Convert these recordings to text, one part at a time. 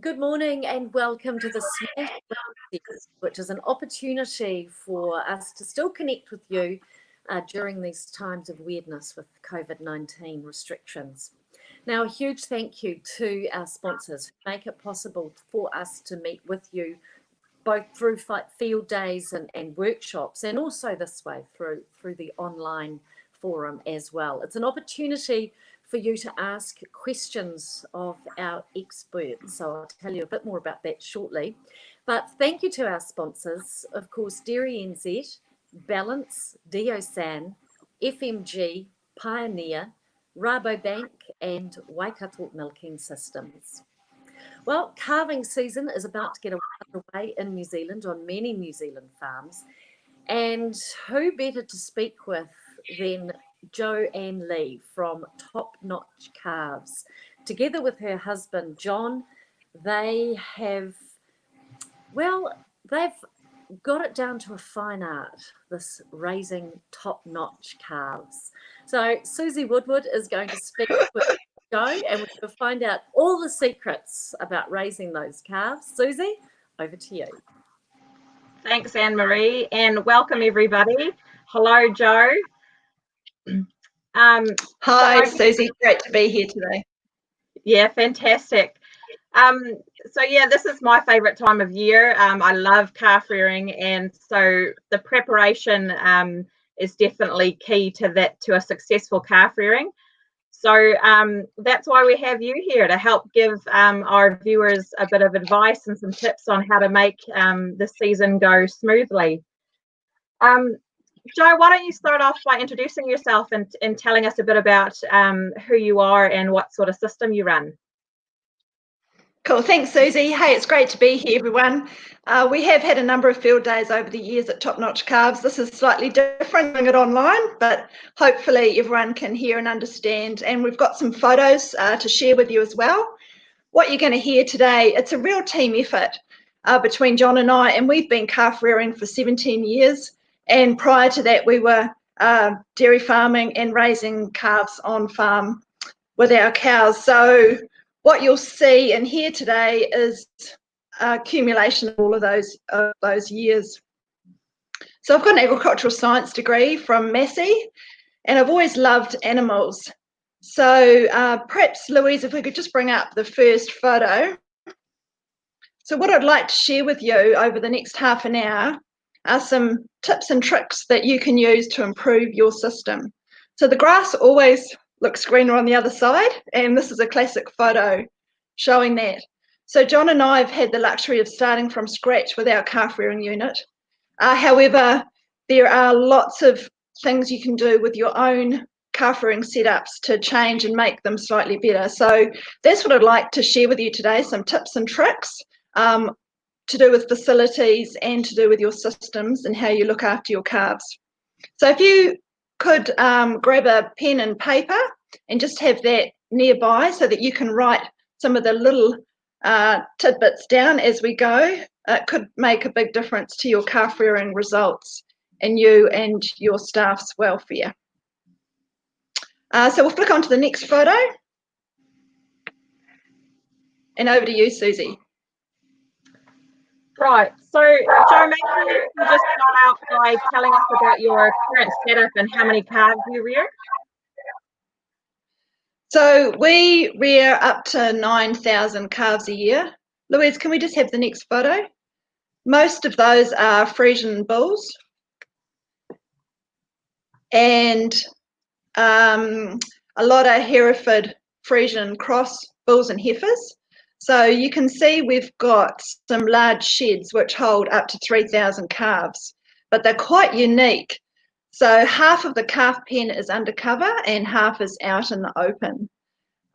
Good morning and welcome to the Smash series, which is an opportunity for us to still connect with you during these times of weirdness with COVID-19 restrictions. Now, a huge thank you to our sponsors who make it possible for us to meet with you both through field days and workshops, and also this way through the online forum as well. It's an opportunity for you to ask questions of our experts. So I'll tell you a bit more about that shortly. But thank you to our sponsors, of course, Dairy NZ, Balance, Diosan, FMG, Pioneer, Rabobank, and Waikato Milking Systems. Well, calving season is about to get underway in New Zealand on many New Zealand farms. And who better to speak with than Joanne Leigh from Top Notch Calves? Together with her husband, John, they have, they've got it down to a fine art, this raising top notch calves. So Susie Woodward is going to speak with Joe and we're going to find out all the secrets about raising those calves. Susie, over to you. Thanks, Anne-Marie, and welcome everybody. Hello, Joe. Hi, Susie. Great to be here today. Yeah, fantastic. This is my favourite time of year. I love calf rearing, and so the preparation is definitely key to a successful calf rearing. So that's why we have you here to help give our viewers a bit of advice and some tips on how to make the season go smoothly. Joe, why don't you start off by introducing yourself and telling us a bit about who you are and what sort of system you run. Cool. Thanks, Susie. Hey, it's great to be here, everyone. We have had a number of field days over the years at Top Notch Calves. This is slightly different doing it online, but hopefully everyone can hear and understand. And we've got some photos to share with you as well. What you're going to hear today, it's a real team effort between John and I, and we've been calf rearing for 17 years. And prior to that, we were dairy farming and raising calves on farm with our cows. So what you'll see and hear today is accumulation of all of those years. So I've got an agricultural science degree from Massey, and I've always loved animals. So perhaps, Louise, if we could just bring up the first photo. So what I'd like to share with you over the next half an hour are some tips and tricks that you can use to improve your system. So the grass always looks greener on the other side, and this is a classic photo showing that. So John and I have had the luxury of starting from scratch with our calf rearing unit. However, there are lots of things you can do with your own calf rearing setups to change and make them slightly better. So that's what I'd like to share with you today, some tips and tricks to do with facilities and to do with your systems and how you look after your calves. So if you could grab a pen and paper and just have that nearby so that you can write some of the little tidbits down as we go. It could make a big difference to your calf rearing results and you and your staff's welfare. So we'll flick on to the next photo. And over to you, Susie. Right, so Joe, maybe you can just start out by telling us about your current setup and how many calves you rear. So we rear up to 9,000 calves a year. Louise, can we just have the next photo? Most of those are Friesian bulls and a lot of Hereford Friesian cross bulls and heifers. So you can see we've got some large sheds which hold up to 3,000 calves, but they're quite unique. So half of the calf pen is undercover and half is out in the open.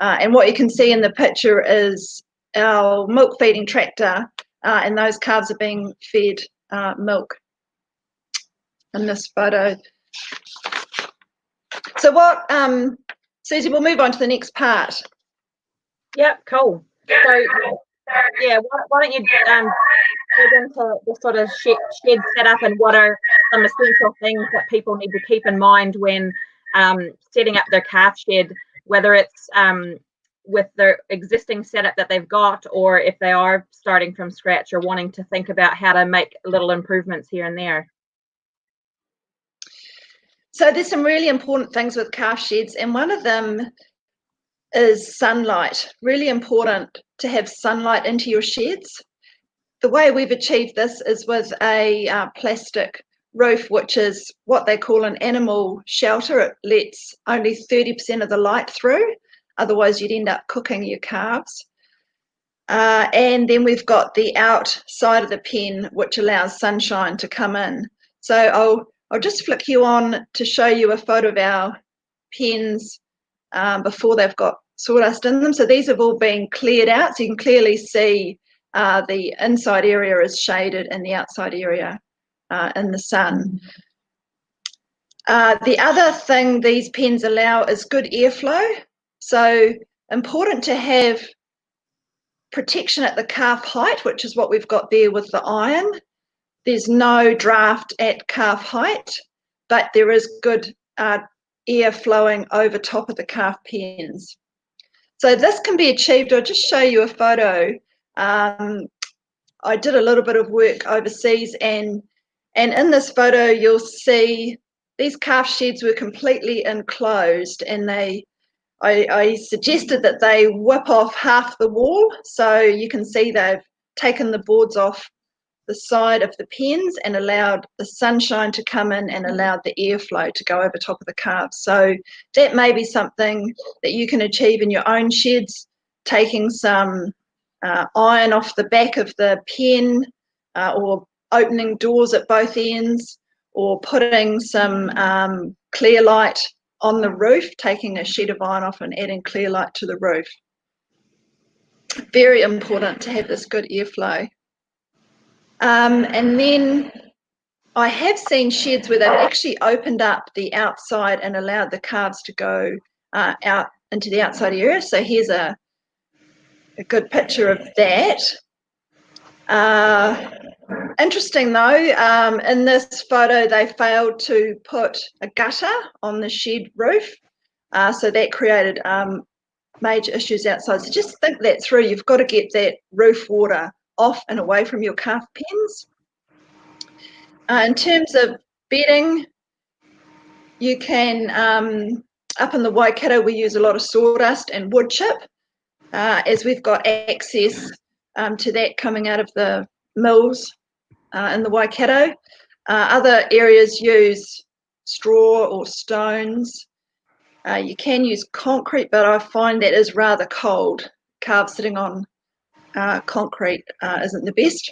And what you can see in the picture is our milk feeding tractor, and those calves are being fed milk in this photo. So what, Susie, we'll move on to the next part. Yep, cool. So, yeah, why don't you dig into the sort of shed setup and what are some essential things that people need to keep in mind when setting up their calf shed, whether it's with their existing setup that they've got, or if they are starting from scratch or wanting to think about how to make little improvements here and there? So there's some really important things with calf sheds, and one of them is sunlight. Really important to have sunlight into your sheds. The way we've achieved this is with a plastic roof, which is what they call an animal shelter. It lets only 30% of the light through, otherwise you'd end up cooking your calves. And then we've got the outside of the pen, which allows sunshine to come in. So I'll just flick you on to show you a photo of our pens before they've got sawdust in them. So these have all been cleared out, so you can clearly see the inside area is shaded and the outside area in the sun. The other thing these pens allow is good airflow. So important to have protection at the calf height, which is what we've got there with the iron. There's no draft at calf height, but there is good air flowing over top of the calf pens. So this can be achieved. I'll just show you a photo. I did a little bit of work overseas, and in this photo you'll see these calf sheds were completely enclosed, and I suggested that they whip off half the wall, so you can see they've taken the boards off the side of the pens and allowed the sunshine to come in and allowed the airflow to go over top of the calves. So that may be something that you can achieve in your own sheds, taking some iron off the back of the pen, or opening doors at both ends, or putting some clear light on the roof, taking a sheet of iron off and adding clear light to the roof. Very important to have this good airflow. And then I have seen sheds where they've actually opened up the outside and allowed the calves to go out into the outside area. So here's a good picture of that. Interesting though, in this photo they failed to put a gutter on the shed roof, so that created major issues outside. So just think that through. You've got to get that roof water off and away from your calf pens. In terms of bedding, you can, up in the Waikato we use a lot of sawdust and wood chip, as we've got access to that coming out of the mills in the Waikato. Other areas use straw or stones. You can use concrete, but I find that is rather cold. Calves sitting on concrete isn't the best.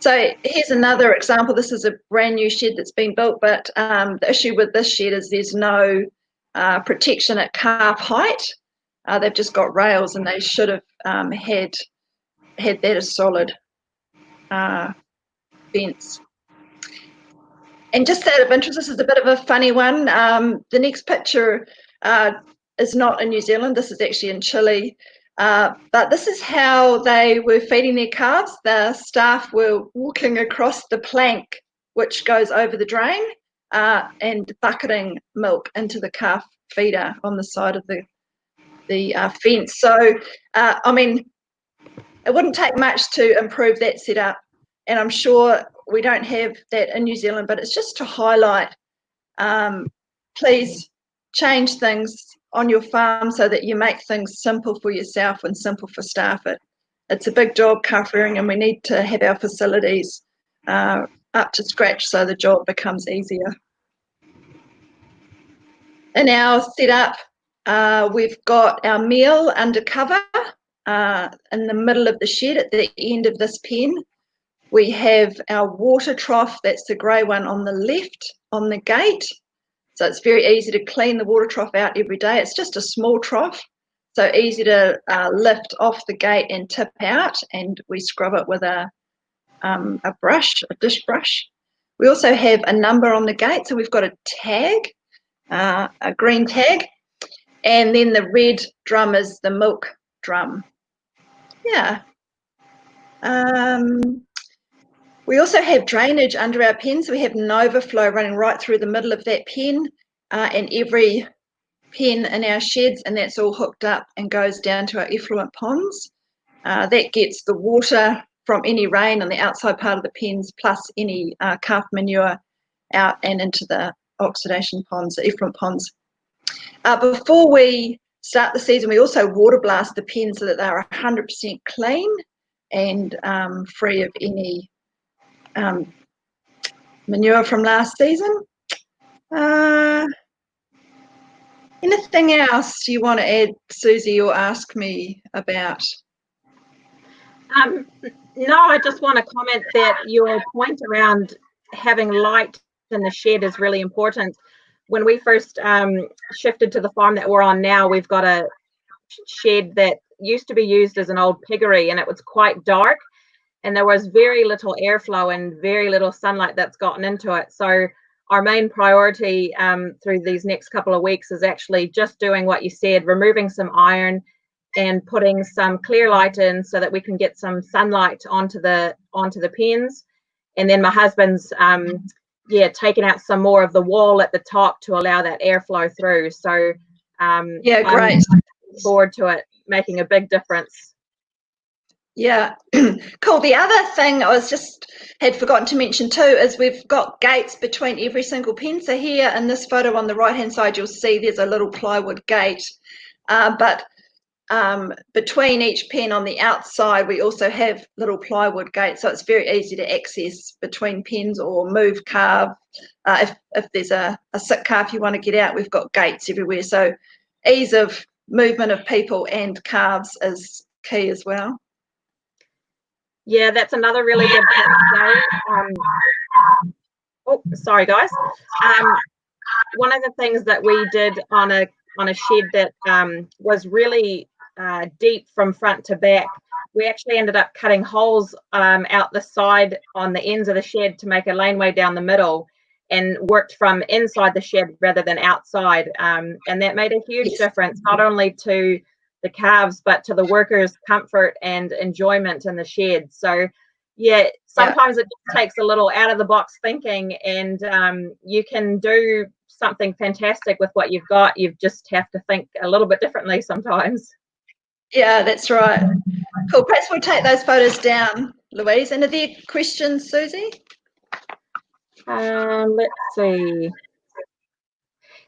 So here's another example. This is a brand new shed that's been built, but the issue with this shed is there's no protection at calf height. They've just got rails, and they should have had that as solid fence. And just out of interest, this is a bit of a funny one. The next picture is not in New Zealand. This is actually in Chile. But this is how they were feeding their calves. The staff were walking across the plank which goes over the drain and bucketing milk into the calf feeder on the side of the fence. So, I mean, it wouldn't take much to improve that setup, and I'm sure we don't have that in New Zealand, but it's just to highlight, please change things on your farm so that you make things simple for yourself and simple for staff. It's a big job, calf rearing, and we need to have our facilities up to scratch so the job becomes easier. In our setup, we've got our meal under cover in the middle of the shed at the end of this pen. We have our water trough, that's the grey one on the left on the gate. So it's very easy to clean the water trough out every day. It's just a small trough, so easy to lift off the gate and tip out, and we scrub it with a brush, a dish brush. We also have a number on the gate, so we've got a tag, a green tag, and then the red drum is the milk drum. Yeah. We also have drainage under our pen, so we have an overflow running right through the middle of that pen, and every pen in our sheds, and that's all hooked up and goes down to our effluent ponds. That gets the water from any rain on the outside part of the pens, plus any calf manure out and into the oxidation ponds, the effluent ponds. Before we start the season, we also water blast the pens so that they're 100% clean and free of any manure from last season. Anything else you want to add, Susie, or ask me about? No, I just want to comment that your point around having light in the shed is really important. When we first shifted to the farm that we're on now, we've got a shed that used to be used as an old piggery, and it was quite dark, and there was very little airflow and very little sunlight that's gotten into it. So our main priority through these next couple of weeks is actually just doing what you said, removing some iron and putting some clear light in so that we can get some sunlight onto the pens. And then my husband's taking out some more of the wall at the top to allow that airflow through. So yeah, great. I'm looking forward to it making a big difference. Yeah, cool. The other thing I had forgotten to mention too is we've got gates between every single pen. So here in this photo on the right hand side, you'll see there's a little plywood gate, but between each pen on the outside, we also have little plywood gates, so it's very easy to access between pens or move calf. If there's a sick calf you want to get out, we've got gates everywhere. So ease of movement of people and calves is key as well. Yeah, that's another really good point. Oh, sorry guys. One of the things that we did on a shed that was really deep from front to back, we actually ended up cutting holes out the side on the ends of the shed to make a laneway down the middle, and worked from inside the shed rather than outside, and that made a huge difference, not only to the calves but to the workers' comfort and enjoyment in the shed. So yeah, sometimes it just takes a little out of the box thinking, and you can do something fantastic with what you've got. You just have to think a little bit differently sometimes. Yeah, that's right. Cool. Perhaps we'll take those photos down, Louise. And are there questions, Susie? Let's see.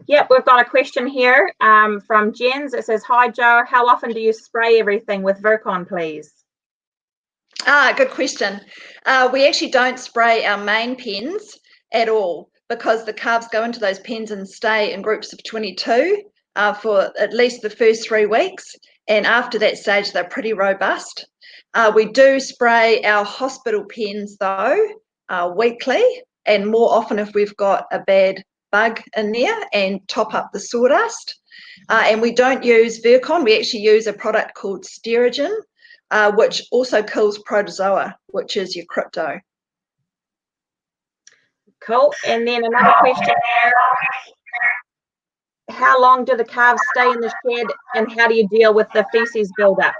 Yep, we've got a question here from Jens. It says, "Hi Joe, how often do you spray everything with Virkon, please?" Good question. We actually don't spray our main pens at all, because the calves go into those pens and stay in groups of 22 for at least the first 3 weeks. And after that stage, they're pretty robust. We do spray our hospital pens though weekly, and more often if we've got a bad bug in there, and top up the sawdust. And we don't use Virkon. We actually use a product called Sterigen, which also kills protozoa, which is your crypto. Cool. And then another question, how long do the calves stay in the shed, and how do you deal with the feces buildup?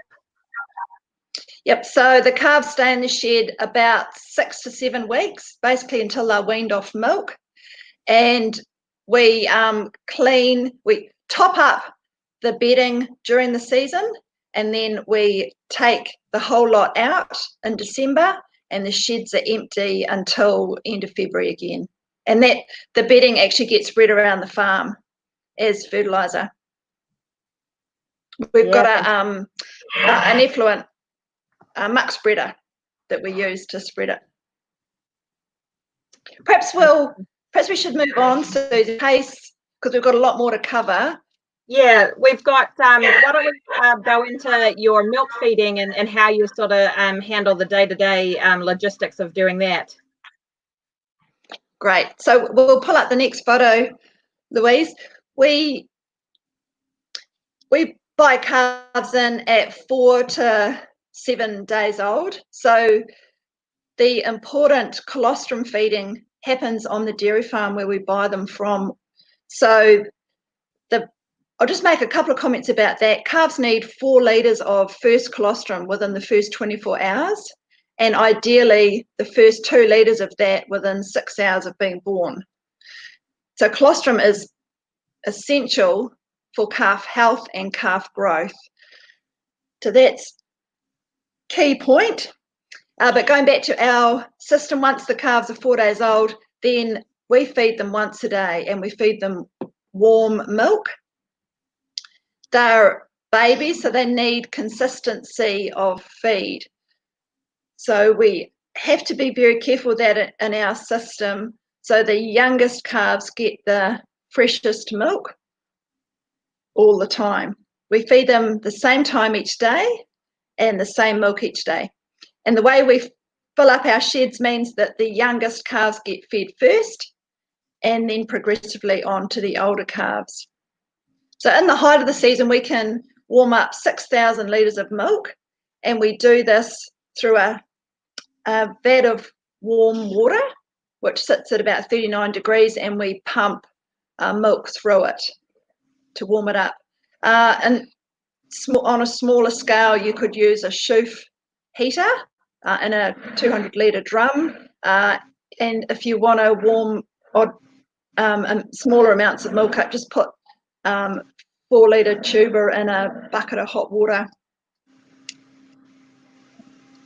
Yep, so the calves stay in the shed about 6 to 7 weeks, basically until they're weaned off milk. And we we top up the bedding during the season, and then we take the whole lot out in December, and the sheds are empty until end of February again. And that the bedding actually gets spread around the farm as fertilizer. We've got an effluent muck spreader that we use to spread it. Perhaps we should move on, so in case, because we've got a lot more to cover. Yeah, we've got, why don't we go into your milk feeding and how you sort of handle the day-to-day logistics of doing that. Great. So we'll pull up the next photo, Louise. We buy calves in at 4 to 7 days old. So the important colostrum feeding happens on the dairy farm where we buy them from. So I'll just make a couple of comments about that. Calves need 4 litres of first colostrum within the first 24 hours, and ideally the first 2 litres of that within 6 hours of being born. So colostrum is essential for calf health and calf growth. So that's key point. But going back to our system, once the calves are 4 days old, then we feed them once a day, and we feed them warm milk. They're babies, so they need consistency of feed. So we have to be very careful that in our system, so the youngest calves get the freshest milk all the time. We feed them the same time each day and the same milk each day. And the way we fill up our sheds means that the youngest calves get fed first and then progressively on to the older calves. So in the height of the season, we can warm up 6,000 litres of milk, and we do this through a vat of warm water, which sits at about 39 degrees, and we pump milk through it to warm it up. And on a smaller scale, you could use a Schoof heater in a 200 litre drum, and if you want to warm smaller amounts of milk up, just put 4 litre tuber in a bucket of hot water.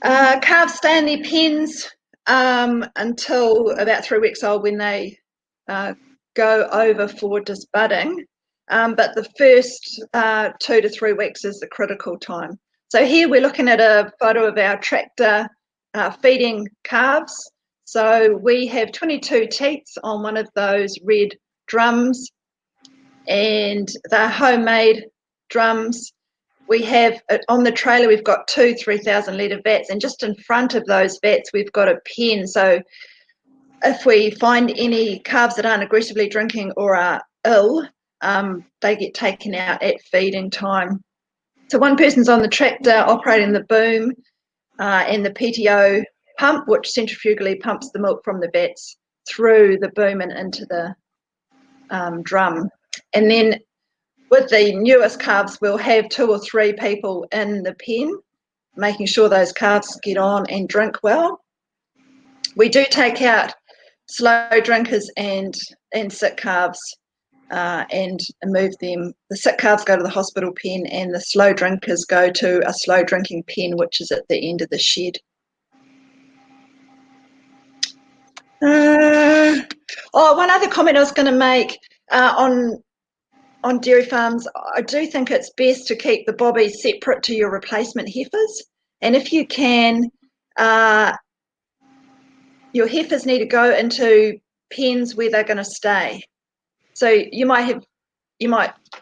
Calves stay in their pens until about 3 weeks old, when they go over for disbudding. But the first 2 to 3 weeks is the critical time. So here we're looking at a photo of our tractor feeding calves. So we have 22 teats on one of those red drums, and they're homemade drums. We have on the trailer, we've got 2 3,000 litre vats, and just in front of those vats we've got a pen. So if we find any calves that aren't aggressively drinking or are ill, they get taken out at feeding time. So one person's on the tractor operating the boom and the PTO pump, which centrifugally pumps the milk from the vats through the boom and into the drum. And then with the newest calves, we'll have 2 or 3 people in the pen, making sure those calves get on and drink well. We do take out slow drinkers and sick calves and move them. The sick calves go to the hospital pen, and the slow drinkers go to a slow drinking pen, which is at the end of the shed. One other comment I was going to make on dairy farms, I do think it's best to keep the bobbies separate to your replacement heifers. And if you can, your heifers need to go into pens where they're going to stay. So you might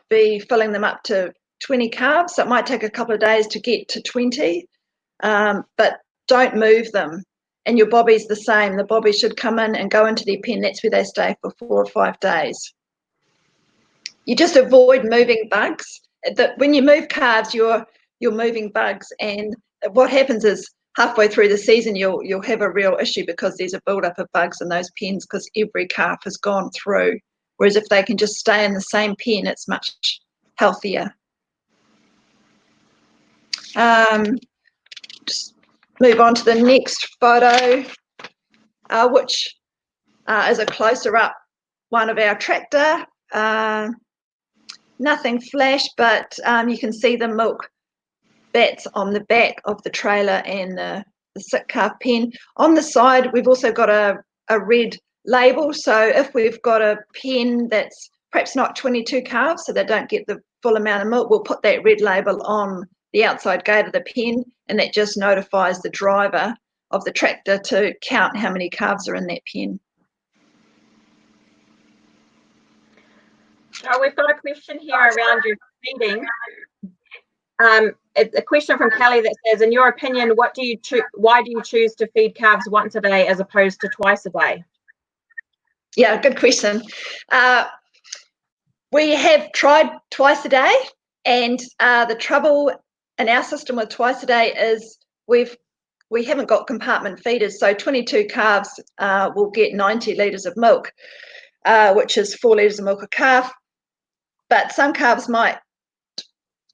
be filling them up to 20 calves, so it might take a couple of days to get to 20, but don't move them. And your bobbies the same. The bobbies should come in and go into their pen. That's where they stay for 4 or 5 days. You just avoid moving bugs. When you move calves, you're moving bugs, and what happens is halfway through the season you'll have a real issue because there's a build-up of bugs in those pens because every calf has gone through. Whereas if they can just stay in the same pen, it's much healthier. Just move on to the next photo, which is a closer up one of our tractor. Nothing flash, but you can see the milk vats on the back of the trailer and the sick calf pen. On the side, we've also got a red label. So if we've got a pen that's perhaps not 22 calves, so they don't get the full amount of milk, we'll put that red label on the outside gate of the pen, and that just notifies the driver of the tractor to count how many calves are in that pen. We've got a question here around your feeding. It's a question from Kelly that says, in your opinion, why do you choose to feed calves once a day as opposed to twice a day? Yeah, good question. We have tried twice a day, and the trouble in our system with twice a day is we haven't got compartment feeders. So 22 calves will get 90 litres of milk, which is 4 litres of milk a calf. But some calves might,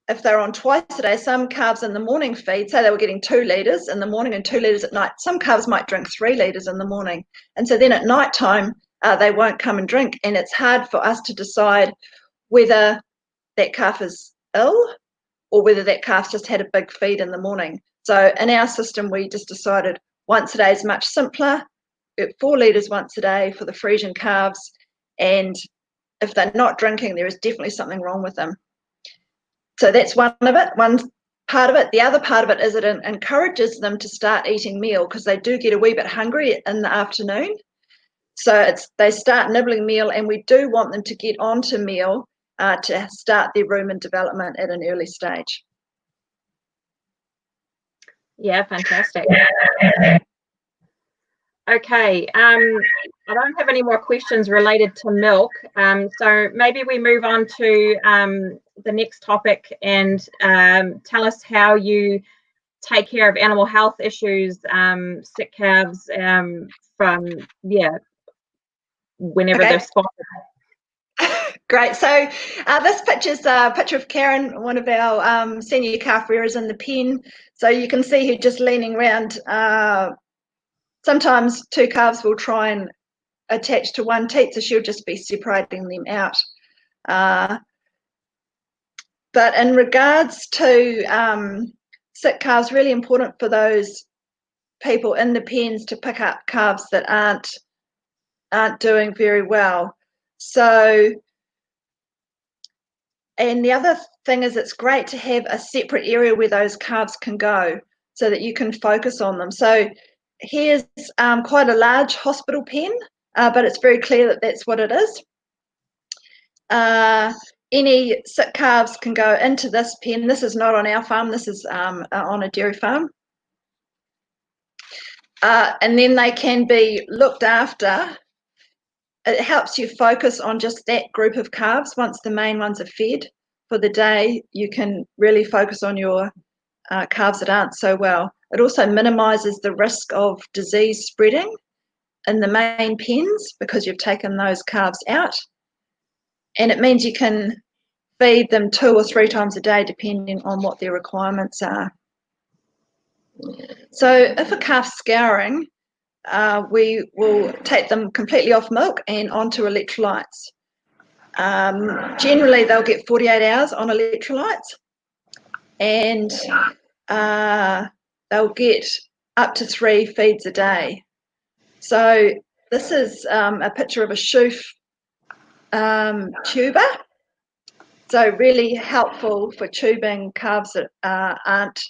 if they're on twice a day, some calves in the morning feed, say they were getting 2 litres in the morning and 2 litres at night, some calves might drink 3 litres in the morning. And so then at night time, they won't come and drink. And it's hard for us to decide whether that calf is ill or whether that calf just had a big feed in the morning. So in our system, we just decided once a day is much simpler. 4 litres once a day for the Frisian calves, and if they're not drinking, there is definitely something wrong with them. So that's one of it, one part of it. The other part of it is it encourages them to start eating meal, because they do get a wee bit hungry in the afternoon. So they start nibbling meal, and we do want them to get onto meal to start their rumen development at an early stage. Yeah, fantastic. Okay, I don't have any more questions related to milk, so maybe we move on to the next topic, and tell us how you take care of animal health issues, sick calves, from whenever they're spotted. Great. So this picture's a picture of Karen, one of our senior calf rearers in the pen. So you can see her just leaning around. Sometimes 2 calves will try and attach to one teat, so she'll just be separating them out. But in regards to sick calves, really important for those people in the pens to pick up calves that aren't doing very well. So, and the other thing is, it's great to have a separate area where those calves can go so that you can focus on them. So here's quite a large hospital pen, but it's very clear that that's what it is. Any sick calves can go into this pen. This is not on our farm, this is on a dairy farm. And then they can be looked after. It helps you focus on just that group of calves. Once the main ones are fed for the day, you can really focus on your calves that aren't so well. It also minimises the risk of disease spreading in the main pens because you've taken those calves out. And it means you can feed them 2 or 3 times a day depending on what their requirements are. So if a calf's scouring, we will take them completely off milk and onto electrolytes. Generally, they'll get 48 hours on electrolytes, and they'll get up to 3 feeds a day. So this is a picture of a shoof tuber. So really helpful for tubing calves that aren't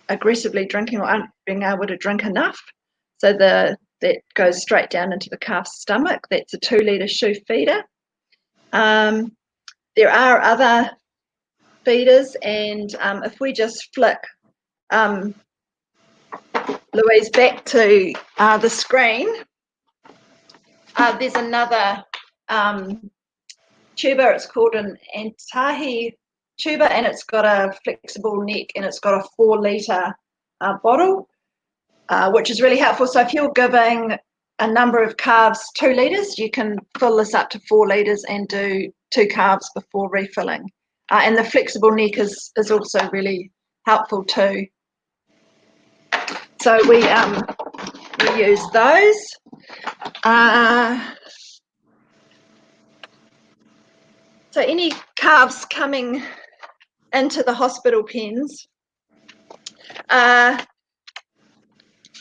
aggressively drinking or aren't being able to drink enough. So that goes straight down into the calf's stomach. That's a 2-litre shoof feeder. There are other feeders, and if we just flick Louise back to the screen, there's another tuber. It's called an Antahi tuber, and it's got a flexible neck, and it's got a 4-litre bottle, which is really helpful. So if you're giving a number of calves 2 litres, you can fill this up to 4 litres and do 2 calves before refilling. And the flexible neck is also really helpful too. So we use those. So any calves coming into the hospital pens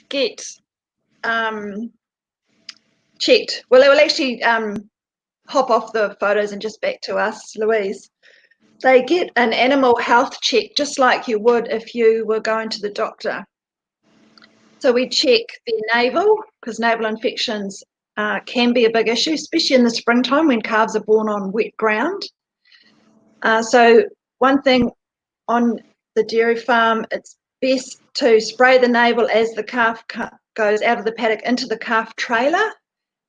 get checked. Well, they will actually hop off the photos and just back to us, Louise. They get an animal health check just like you would if you were going to the doctor. So we check their navel, because navel infections can be a big issue, especially in the springtime when calves are born on wet ground. So one thing on the dairy farm, it's best to spray the navel as the calf goes out of the paddock into the calf trailer,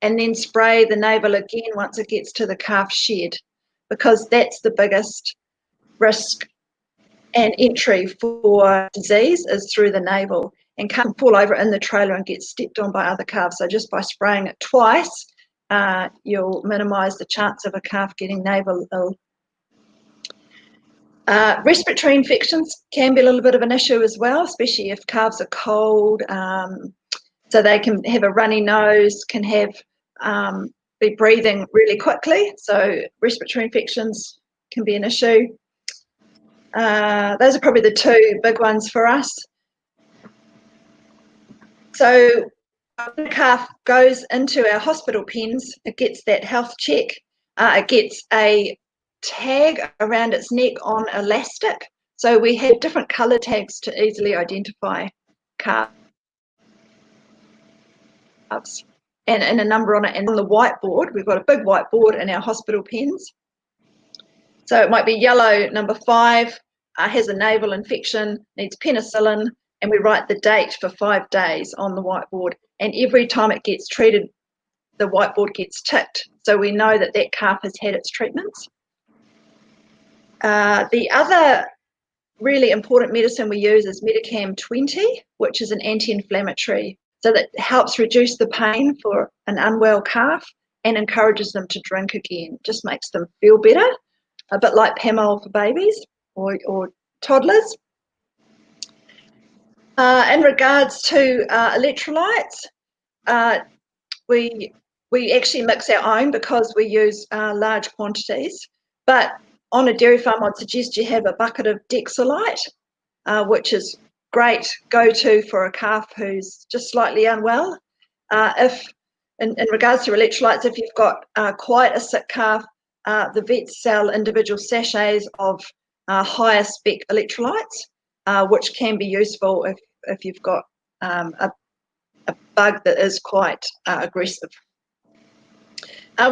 and then spray the navel again once it gets to the calf shed, because that's the biggest risk and entry for disease is through the navel, and calf can fall over in the trailer and get stepped on by other calves. So just by spraying it twice, you'll minimise the chance of a calf getting navel ill. Respiratory infections can be a little bit of an issue as well, especially if calves are cold. So they can have a runny nose, can have be breathing really quickly. So respiratory infections can be an issue. Those are probably the two big ones for us. So when a calf goes into our hospital pens, it gets that health check. It gets a tag around its neck on elastic. So we have different colour tags to easily identify calves and a number on it. And on the whiteboard, we've got a big whiteboard in our hospital pens. So it might be yellow, number 5, has a naval infection, needs penicillin, and we write the date for 5 days on the whiteboard. And every time it gets treated, the whiteboard gets ticked. So we know that that calf has had its treatments. The other really important medicine we use is Metacam 20, which is an anti-inflammatory. So that helps reduce the pain for an unwell calf and encourages them to drink again. Just makes them feel better, a bit like Pamol for babies or toddlers. In regards to electrolytes, we actually mix our own because we use large quantities. But on a dairy farm, I'd suggest you have a bucket of Dexolite, which is great go-to for a calf who's just slightly unwell. If in regards to electrolytes, if you've got quite a sick calf, the vets sell individual sachets of higher spec electrolytes, which can be useful if you've got a bug that is quite aggressive.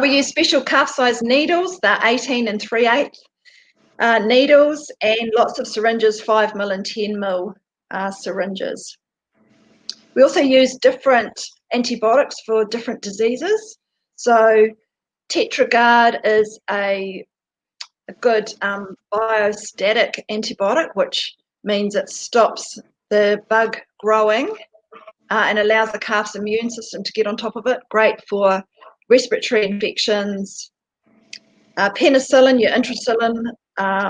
We use special calf-sized needles. They're 18 and 3/8 needles, and lots of syringes, 5 ml and 10 ml syringes. We also use different antibiotics for different diseases. So Tetragard is a good biostatic antibiotic, which means it stops the bug growing and allows the calf's immune system to get on top of it. Great for respiratory infections. Penicillin, your intracillin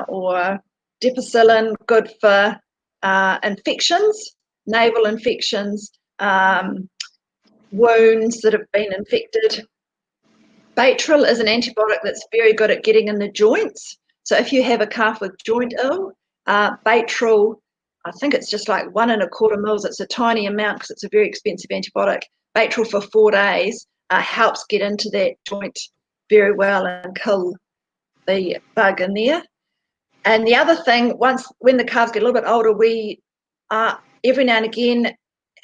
or dipicillin, good for infections, naval infections, wounds that have been infected. Baytril is an antibiotic that's very good at getting in the joints. So if you have a calf with joint ill, Baytril, I think it's just like 1 1/4 mils. It's a tiny amount because it's a very expensive antibiotic. Baytril for 4 days helps get into that joint very well and kill the bug in there. And the other thing, when the calves get a little bit older, we every now and again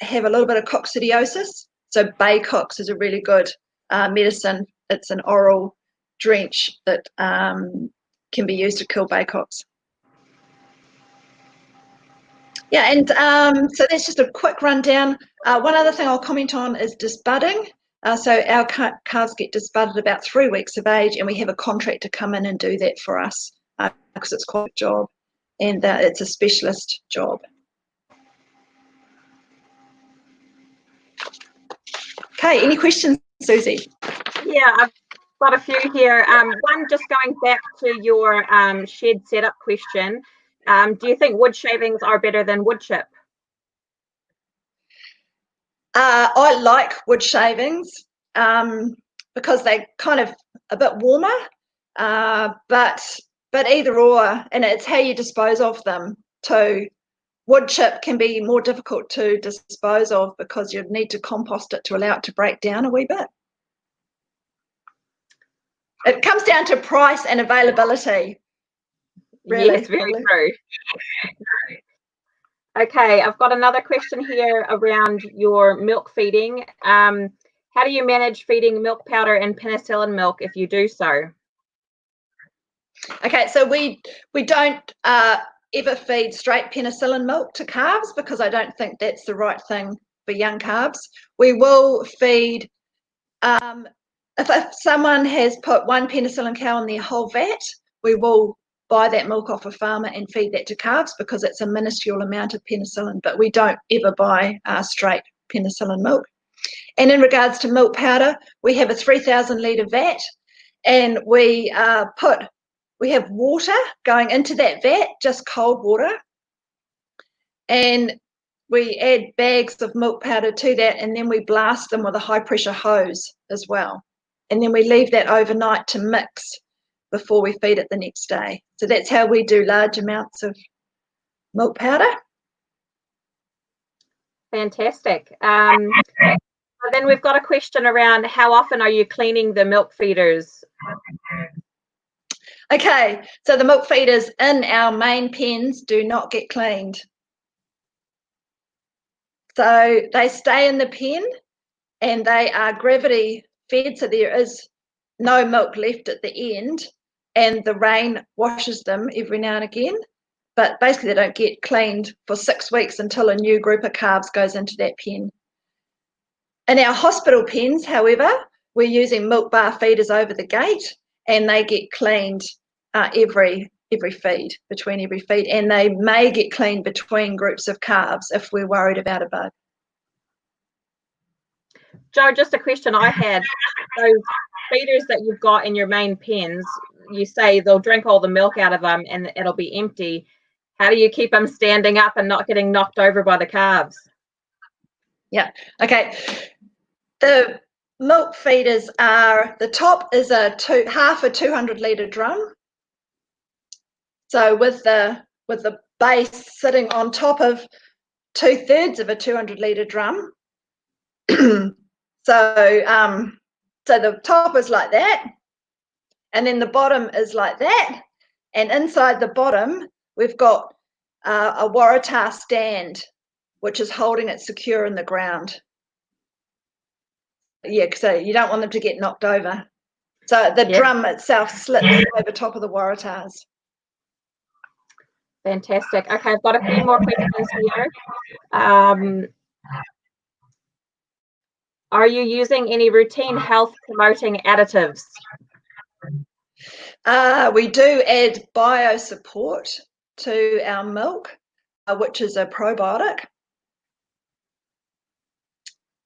have a little bit of coccidiosis. So Baycox is a really good medicine. It's an oral drench that can be used to kill Baycox. Yeah, and so that's just a quick rundown. One other thing I'll comment on is disbudding. So our calves get disbudded about 3 weeks of age, and we have a contractor come in and do that for us because it's quite a job, and it's a specialist job. Okay, any questions, Susie? Yeah, I've got a few here. One, just going back to your shed setup question, do you think wood shavings are better than wood chip? I like wood shavings because they're kind of a bit warmer, but either or, and it's how you dispose of them too. Wood chip can be more difficult to dispose of because you'd need to compost it to allow it to break down a wee bit. It comes down to price and availability. Really. Yes, very true. Okay, I've got another question here around your milk feeding. How do you manage feeding milk powder and penicillin milk if you do so? Okay, so we don't ever feed straight penicillin milk to calves because I don't think that's the right thing for young calves. We will feed, if someone has put 1 penicillin cow in their whole vat, we will buy that milk off a farmer and feed that to calves because it's a minuscule amount of penicillin, but we don't ever buy straight penicillin milk. And in regards to milk powder, we have a 3,000 litre vat, and we have water going into that vat, just cold water, and we add bags of milk powder to that, and then we blast them with a high pressure hose as well. And then we leave that overnight to mix before we feed it the next day. So that's how we do large amounts of milk powder. Fantastic. Then we've got a question around how often are you cleaning the milk feeders? Okay, so the milk feeders in our main pens do not get cleaned. So they stay in the pen and they are gravity fed, so there is no milk left at the end, and the rain washes them every now and again, but basically they don't get cleaned for 6 weeks until a new group of calves goes into that pen. In our hospital pens, however, we're using milk bar feeders over the gate, and they get cleaned every feed, between every feed, and they may get cleaned between groups of calves if we're worried about a bug. Jo, just a question I had. Those feeders that you've got in your main pens, you say they'll drink all the milk out of them and it'll be empty. How do you keep them standing up and not getting knocked over by the calves? Yeah, okay. The milk feeders are, the top is half a 200 litre drum. So with the base sitting on top of 2/3 of a 200 litre drum. So the top is like that, and then the bottom is like that, and inside the bottom we've got a waratah stand which is holding it secure in the ground. Yeah, so you don't want them to get knocked over. So the drum itself slips over top of the waratahs. Fantastic. Okay, I've got a few more questions here. Are you using any routine health promoting additives? We do add bio-support to our milk, which is a probiotic.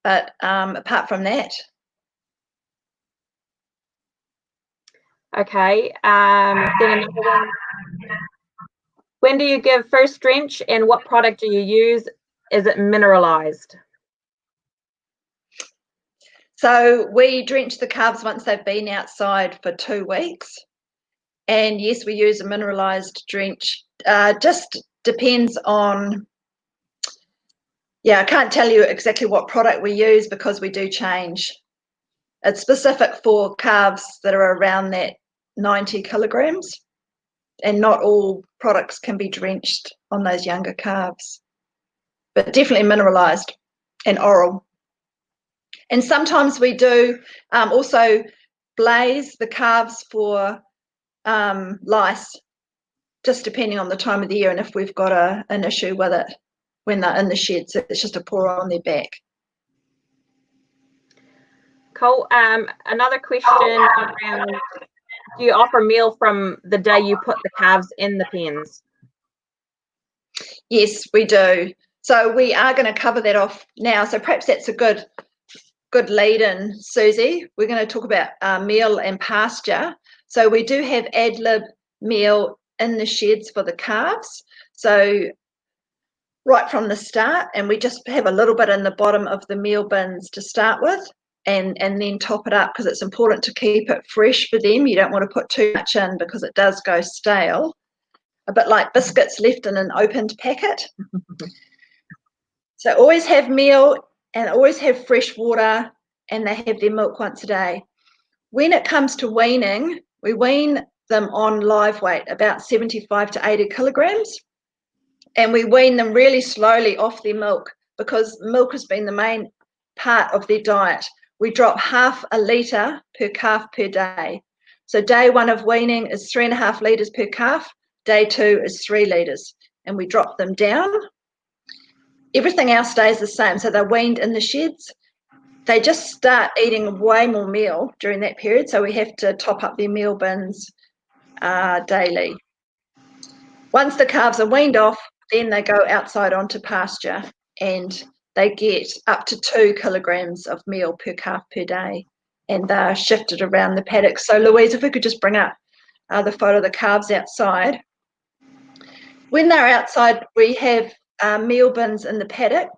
But apart from that. Okay. Then another one. When do you give first drench and what product do you use? Is it mineralized? So we drench the calves once they've been outside for 2 weeks. And yes, we use a mineralized drench. Just depends on, I can't tell you exactly what product we use because we do change. It's specific for calves that are around that 90 kilograms, and not all products can be drenched on those younger calves, but definitely mineralized and oral. And sometimes we do also blaze the calves for lice, just depending on the time of the year and if we've got an issue with it when they're in the shed. So it's just a pour on their back. Cool. Another question around, do you offer meal from the day you put the calves in the pens? Yes, we do. So we are going to cover that off now. So perhaps that's a good lead in, Susie. We're going to talk about meal and pasture. So we do have ad lib meal in the sheds for the calves. So right from the start, and we just have a little bit in the bottom of the meal bins to start with, and then top it up because it's important to keep it fresh for them. You don't want to put too much in because it does go stale, a bit like biscuits left in an opened packet. So always have meal and always have fresh water, and they have their milk once a day. When it comes to weaning, we wean them on live weight, about 75 to 80 kilograms, and we wean them really slowly off their milk because milk has been the main part of their diet. We drop half a litre per calf per day. So day 1 of weaning is 3.5 litres per calf, day 2 is 3 litres, and we drop them down. Everything else stays the same, so they're weaned in the sheds. They just start eating way more meal during that period, so we have to top up their meal bins daily. Once the calves are weaned off, then they go outside onto pasture, and they get up to 2 kilograms of meal per calf per day, and they're shifted around the paddock. So Louise, if we could just bring up the photo of the calves outside. When they're outside, we have meal bins in the paddock.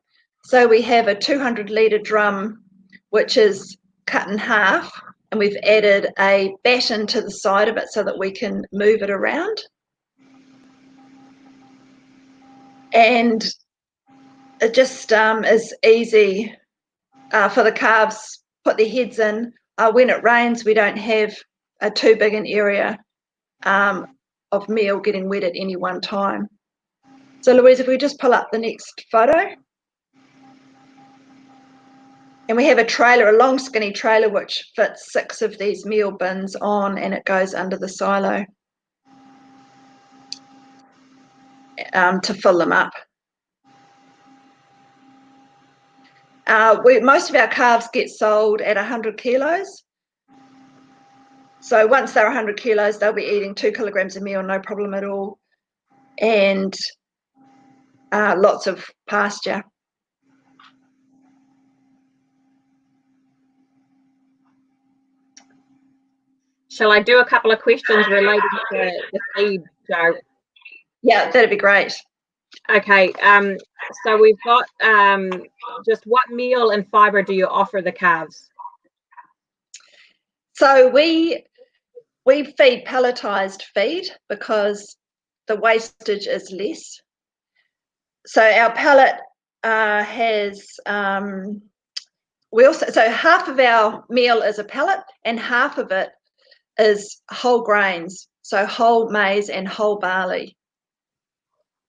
So we have a 200 litre drum, which is cut in half, and we've added a batten to the side of it so that we can move it around. And it just is easy for the calves, put their heads in. When it rains, we don't have too big an area of meal getting wet at any one time. So Louise, if we just pull up the next photo. And we have a trailer, a long skinny trailer, which fits 6 of these meal bins on, and it goes under the silo to fill them up. Most of our calves get sold at 100 kilos. So once they're 100 kilos, they'll be eating 2 kilograms of meal, no problem at all, and lots of pasture. Shall I do a couple of questions related to the feed, Jo? Yeah, that'd be great. Okay, so we've got just what meal and fibre do you offer the calves? So we feed pelletized feed because the wastage is less. So our pellet has so half of our meal is a pellet and half of it is whole grains, so whole maize and whole barley.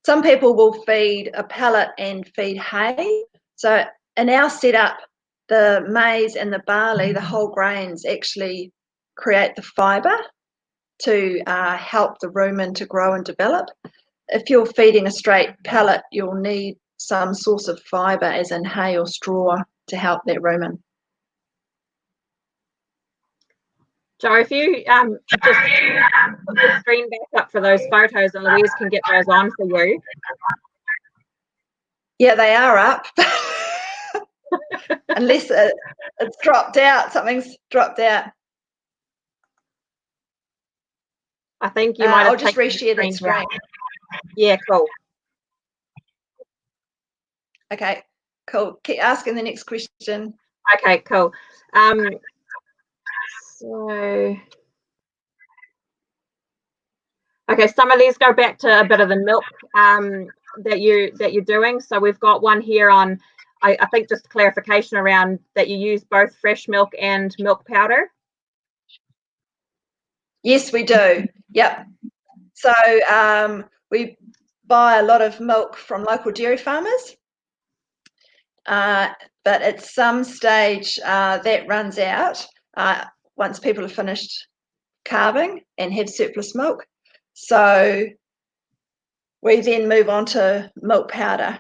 Some people will feed a pellet and feed hay. So in our setup, the maize and the barley, the whole grains, actually create the fibre to help the rumen to grow and develop. If you're feeding a straight pellet, you'll need some source of fibre, as in hay or straw, to help that rumen. Jo, if you just put the screen back up for those photos, and Louise can get those on for you. Yeah, they are up. Unless it's dropped out, something's dropped out. I think you might have I'll just reshare that screen. Yeah, cool. Okay, cool. Keep asking the next question. Okay, cool. So, okay, some of these go back to a bit of the milk that you're doing. So we've got one here on, I think, just clarification around that you use both fresh milk and milk powder. Yes, we do. Yep. So we buy a lot of milk from local dairy farmers, but at some stage that runs out once people have finished calving and have surplus milk. So we then move on to milk powder.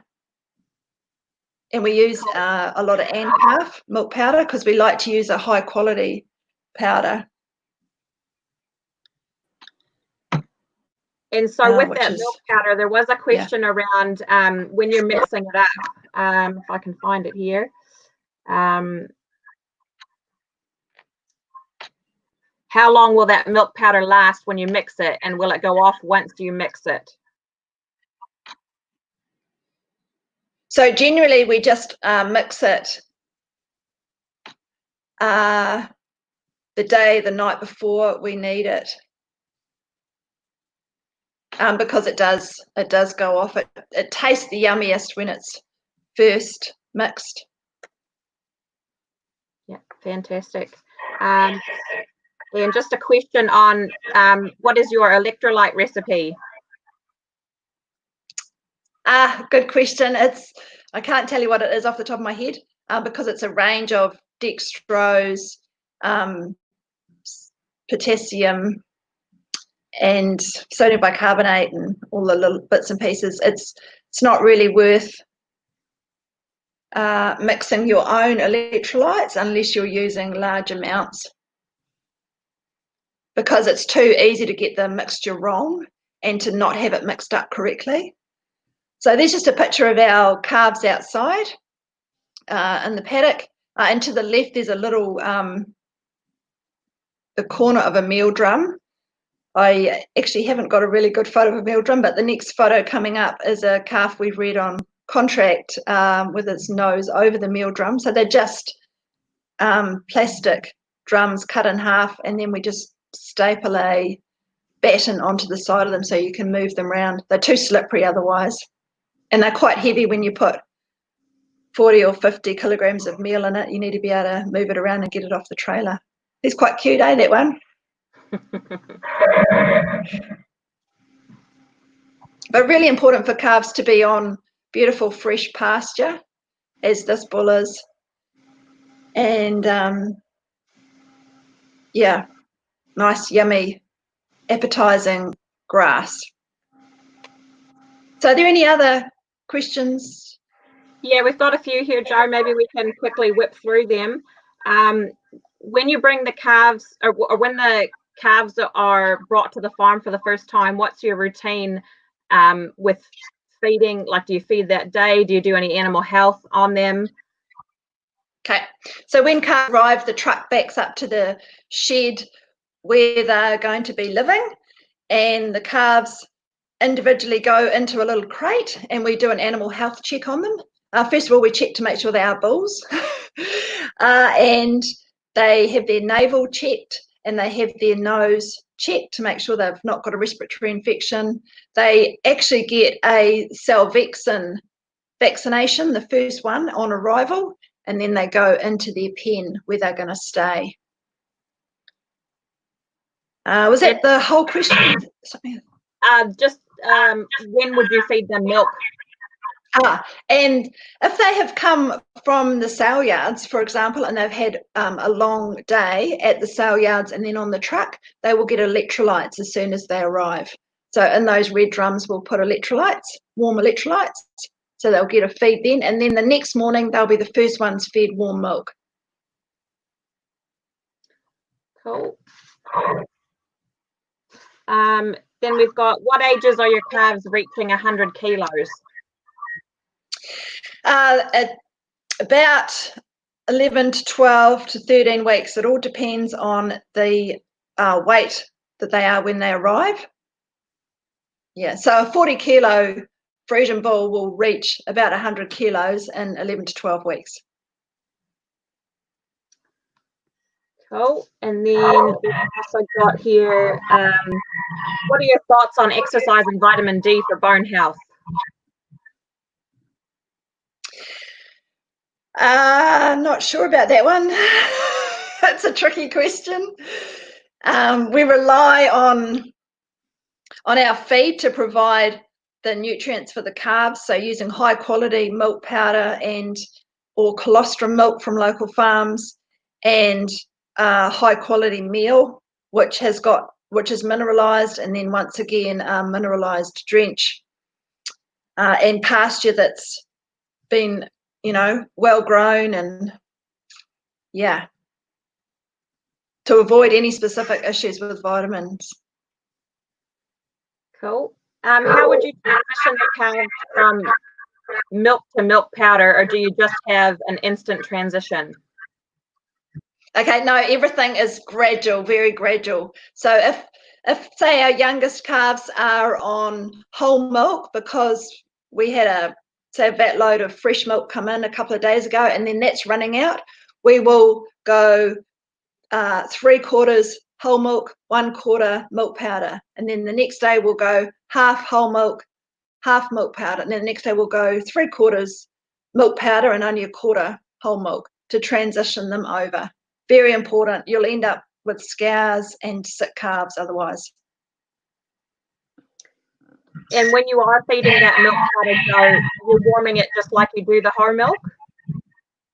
And we use a lot of calf milk powder because we like to use a high quality powder. And so with that milk powder, there was a question around when you're mixing it up, if I can find it here. How long will that milk powder last when you mix it, and will it go off once you mix it? So generally we just mix it the night before we need it, because it does go off. It tastes the yummiest when it's first mixed. Yeah, fantastic. And just a question on what is your electrolyte recipe? Good question. I can't tell you what it is off the top of my head because it's a range of dextrose, potassium, and sodium bicarbonate, and all the little bits and pieces. It's not really worth mixing your own electrolytes unless you're using large amounts, because it's too easy to get the mixture wrong and to not have it mixed up correctly. So there's just a picture of our calves outside in the paddock. And to the left, there's a little, the corner of a meal drum. I actually haven't got a really good photo of a meal drum, but the next photo coming up is a calf we've reared on contract with its nose over the meal drum. So they're just plastic drums cut in half, and then we just staple a batten onto the side of them so you can move them around. They're too slippery otherwise, and they're quite heavy. When you put 40 or 50 kilograms of meal in it, you need to be able to move it around and get it off the trailer. It's quite cute, eh, that one? But really important for calves to be on beautiful fresh pasture, as this bull is. And yeah, nice, yummy, appetizing grass. So are there any other questions? Yeah, we've got a few here, Jo. Maybe we can quickly whip through them. When you bring the calves, or when the calves are brought to the farm for the first time, what's your routine with feeding? Like, do you feed that day? Do you do any animal health on them? Okay, so when calves arrive, the truck backs up to the shed where they're going to be living, and the calves individually go into a little crate, and we do an animal health check on them. First of all, we check to make sure they are bulls, and they have their navel checked, and they have their nose checked to make sure they've not got a respiratory infection. They actually get a Salvexin vaccination, the first one on arrival, and then they go into their pen where they're going to stay. Was that the whole question? Just when would you feed them milk? And if they have come from the sale yards, for example, and they've had a long day at the sale yards and then on the truck, they will get electrolytes as soon as they arrive. So in those red drums, we'll put electrolytes, warm electrolytes. So they'll get a feed then. And then the next morning, they'll be the first ones fed warm milk. Cool. Then we've got, what ages are your calves reaching 100 kilos? At about 11 to 12 to 13 weeks. It all depends on the weight that they are when they arrive. Yeah, so a 40 kilo Frisian bull will reach about 100 kilos in 11 to 12 weeks. Cool. And then we've also got here, what are your thoughts on exercise and vitamin D for bone health? Not sure about that one. That's a tricky question. We rely on our feed to provide the nutrients for the calves, so using high quality milk powder and or colostrum milk from local farms, and high quality meal which is mineralized, and then once again mineralized drench, and pasture that's been, you know, well grown, and yeah, to avoid any specific issues with vitamins. Cool. How would you transition the calves from milk to milk powder, or do you just have an instant transition? Okay, no, everything is gradual, very gradual. So if say our youngest calves are on whole milk, because we had say a vat load of fresh milk come in a couple of days ago, and then that's running out, we will go 3/4 whole milk, 1/4 milk powder, and then the next day we'll go half whole milk, half milk powder, and then the next day we'll go 3/4 milk powder and only 1/4 whole milk to transition them over. Very important. You'll end up with scours and sick calves otherwise. And when you are feeding that milk powder, Joe, you're warming it just like you do the whole milk?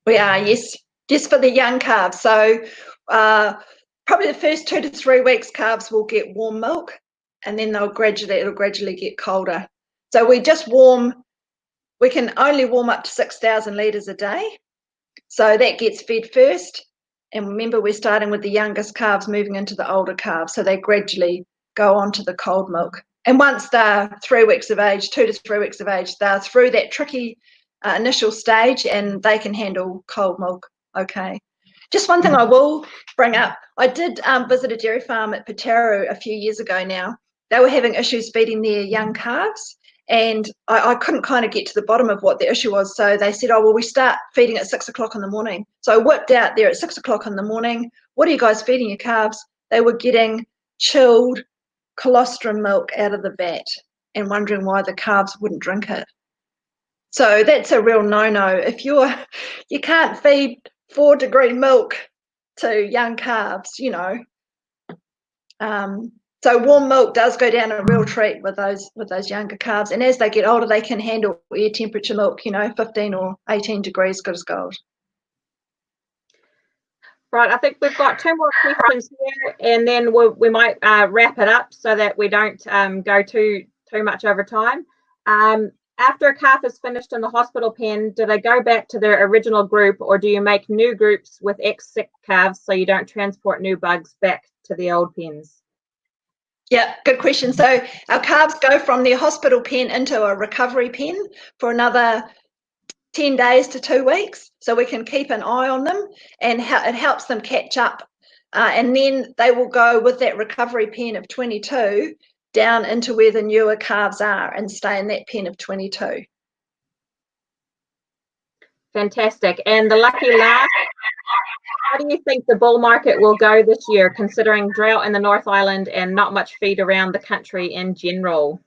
We are, yes, just for the young calves. So probably the first 2 to 3 weeks, calves will get warm milk, and then it'll gradually get colder. So we can only warm up to 6,000 litres a day. So that gets fed first. And remember, we're starting with the youngest calves moving into the older calves. So they gradually go on to the cold milk. And once they're 3 weeks of age, 2 to 3 weeks of age, they're through that tricky initial stage, and they can handle cold milk okay. Just one thing I will bring up. I did visit a dairy farm at Pataru a few years ago now. They were having issues feeding their young calves, And I couldn't kind of get to the bottom of what the issue was. So they said, oh, well, we start feeding at 6 o'clock in the morning. So I whipped out there at 6 o'clock in the morning. What are you guys feeding your calves? They were getting chilled colostrum milk out of the vat and wondering why the calves wouldn't drink it. So that's a real no-no. If you can't feed 4-degree milk to young calves, you know. So warm milk does go down a real treat with those younger calves, and as they get older, they can handle air temperature milk, you know, 15 or 18 degrees, good as gold. Right, I think we've got 2 more questions here, and then we might wrap it up so that we don't go too much over time. After a calf is finished in the hospital pen, do they go back to their original group, or do you make new groups with ex-sick calves so you don't transport new bugs back to the old pens? Yeah, good question. So our calves go from their hospital pen into a recovery pen for another 10 days to 2 weeks, so we can keep an eye on them, and it helps them catch up. And then they will go with that recovery pen of 22 down into where the newer calves are and stay in that pen of 22. Fantastic. And the lucky last, how do you think the bull market will go this year, considering drought in the North Island and not much feed around the country in general?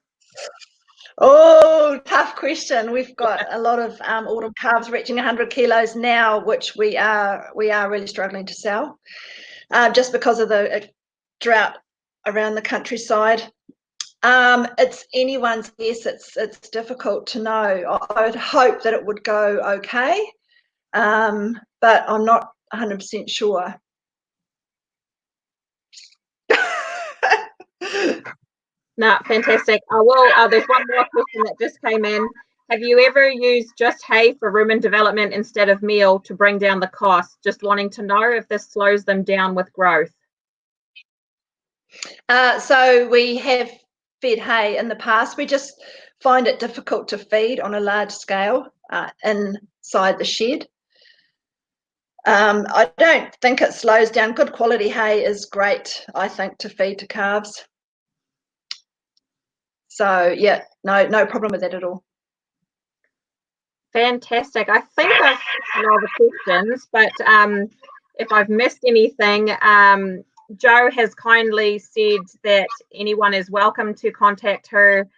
Oh, tough question. We've got a lot of autumn calves reaching 100 kilos now, which we are really struggling to sell, just because of the drought around the countryside. It's anyone's guess. It's difficult to know. I would hope that it would go okay, but I'm not 100% sure. No, fantastic. There's one more question that just came in. Have you ever used just hay for rumen development instead of meal to bring down the cost? Just wanting to know if this slows them down with growth. So we have fed hay in the past. We just find it difficult to feed on a large scale inside the shed. I don't think it slows down. Good quality hay is great, I think, to feed to calves. So yeah, no problem with that at all. Fantastic. I think I've answered all the questions, but if I've missed anything, Jo has kindly said that anyone is welcome to contact her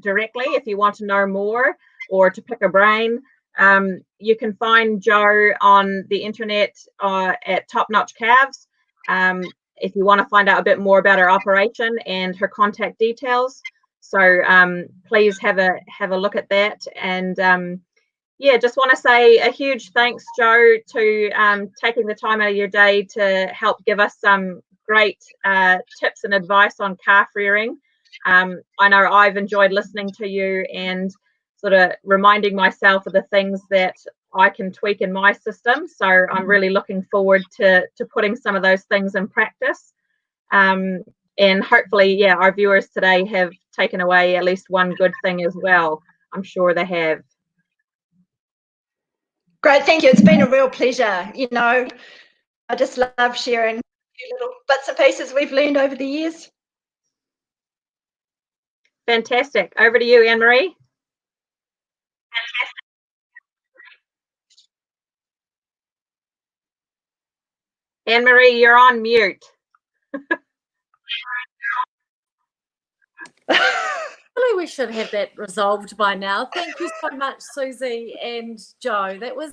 directly if you want to know more or to pick a brain. You can find Jo on the internet at Top Notch Calves. If you want to find out a bit more about her operation and her contact details. So please have a look at that. And yeah, just want to say a huge thanks, Jo, to taking the time out of your day to help give us some great tips and advice on calf rearing. I know I've enjoyed listening to you and sort of reminding myself of the things that I can tweak in my system. So I'm really looking forward to putting some of those things in practice. And hopefully, yeah, our viewers today have taken away at least one good thing as well. I'm sure they have. Great, thank you. It's been a real pleasure. You know, I just love sharing little bits and pieces we've learned over the years. Fantastic. Over to you, Anne-Marie. Anne-Marie, you're on mute. Really, we should have that resolved by now. Thank you so much, Susie and Jo. That was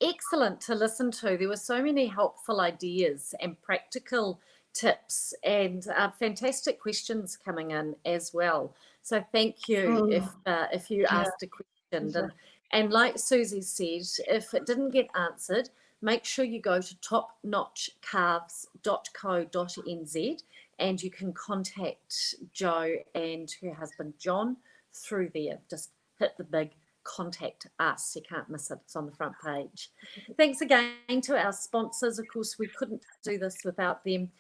excellent to listen to. There were so many helpful ideas and practical tips and fantastic questions coming in as well. So thank you if you asked a question. And like Susie said, if it didn't get answered, make sure you go to topnotchcalves.co.nz and you can contact Jo and her husband John through there. Just hit the big contact us. You can't miss it. It's on the front page. Thanks again to our sponsors. Of course, we couldn't do this without them.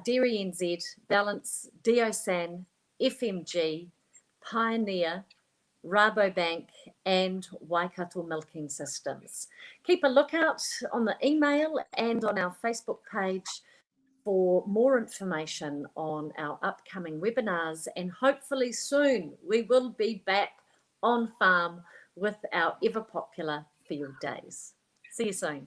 Dairy NZ, Balance, Diosan, FMG, Pioneer, Rabobank and Waikato Milking Systems. Keep a lookout on the email and on our Facebook page for more information on our upcoming webinars, and hopefully soon we will be back on farm with our ever popular field days. See you soon.